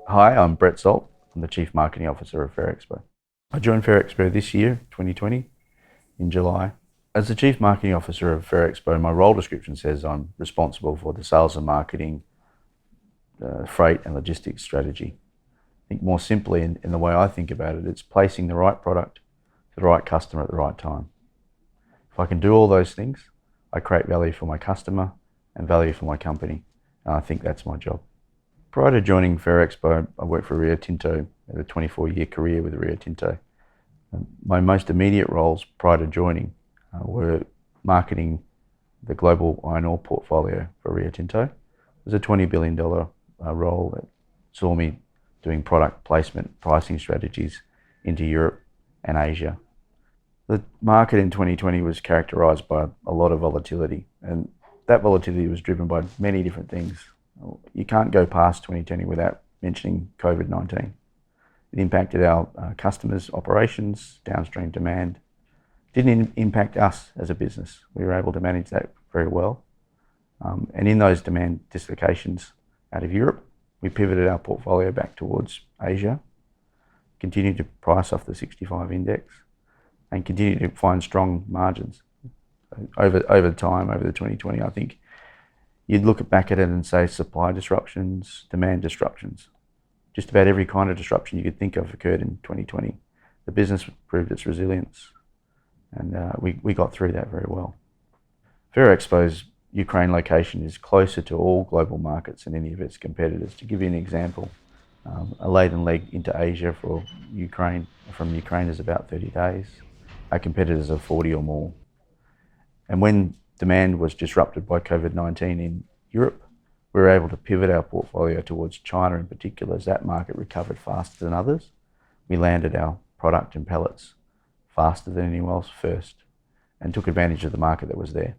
Hi, I'm Brettt Solт. I'm the Chief Marketing Officer of Ferrexpo. I joined Ferrexpo this year, 2020, in July. As the Chief Marketing Officer of Ferrexpo, my role description says I'm responsible for the sales and marketing, freight and logistics strategy. I think more simply, in the way I think about it, it's placing the right product to the right customer at the right time. If I can do all those things, I create value for my customer and value for my company. And I think that's my job. Prior to joining Ferrexpo, I worked for Rio Tinto. I had a 24-year career with Rio Tinto. My most immediate roles prior to joining were marketing the global iron ore portfolio for Rio Tinto. It was a $20 billion role that saw me doing product placement, pricing strategies into Europe and Asia. The market in 2020 was characterized by a lot of volatility, and that volatility was driven by many different things. You can't go past 2020 without mentioning COVID-19. It impacted our customers' operations, downstream demand. It didn't impact us as a business. We were able to manage that very well. And in those demand dislocations out of Europe, we pivoted our portfolio back towards Asia, continued to price off the 65 index, and continued to find strong margins. Over time, over the 2020, I think you'd look back at it and say supply disruptions, demand disruptions. Just about every kind of disruption you could think of occurred in 2020. The business proved its resilience, and we got through that very well. Ferrexpo's Ukraine location is closer to all global markets than any of its competitors. To give you an example, a laden leg into Asia from Ukraine is about 30 days. Our competitors are 40 or more. And when demand was disrupted by COVID-19 in Europe, we were able to pivot our portfolio towards China in particular. As that market recovered faster than others, we landed our product and pellets faster than anyone else first and took advantage of the market that was there.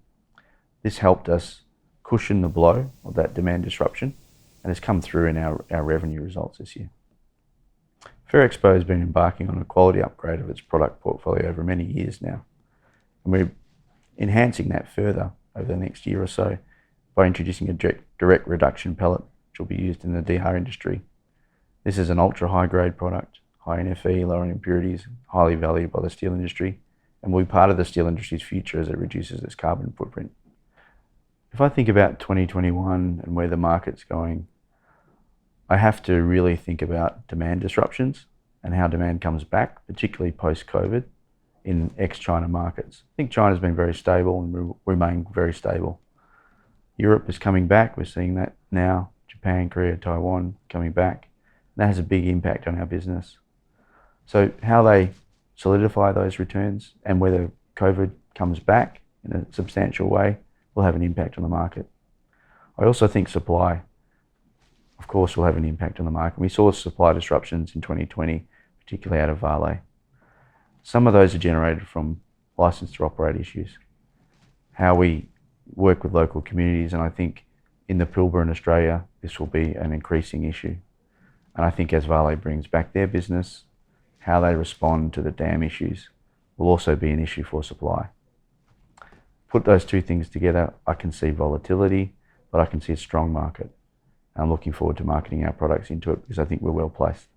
This helped us cushion the blow of that demand disruption and has come through in our revenue results this year. Ferrexpo has been embarking on a quality upgrade of its product portfolio over many years now, and we're enhancing that further over the next year or so by introducing a direct reduction pellet, which will be used in the DR industry. This is an ultra high grade product, high in Fe, low in impurities, highly valued by the steel industry, and will be part of the steel industry's future as it reduces its carbon footprint. If I think about 2021 and where the market's going, I have to really think about demand disruptions and how demand comes back, particularly post-COVID in ex-China markets. I think China's been very stable and will remain very stable. Europe is coming back. We're seeing that now. Japan, Korea, Taiwan coming back. That has a big impact on our business. So how they solidify those returns and whether COVID comes back in a substantial way will have an impact on the market. I also think supply, of course, will have an impact on the market. We saw supply disruptions in 2020, particularly out of Vale. Some of those are generated from license to operate issues, how we work with local communities, and I think in the Pilbara in Australia, this will be an increasing issue. And I think as Vale brings back their business, how they respond to the dam issues will also be an issue for supply. Put those two things together, I can see volatility, but I can see a strong market. I'm looking forward to marketing our products into it because I think we're well placed.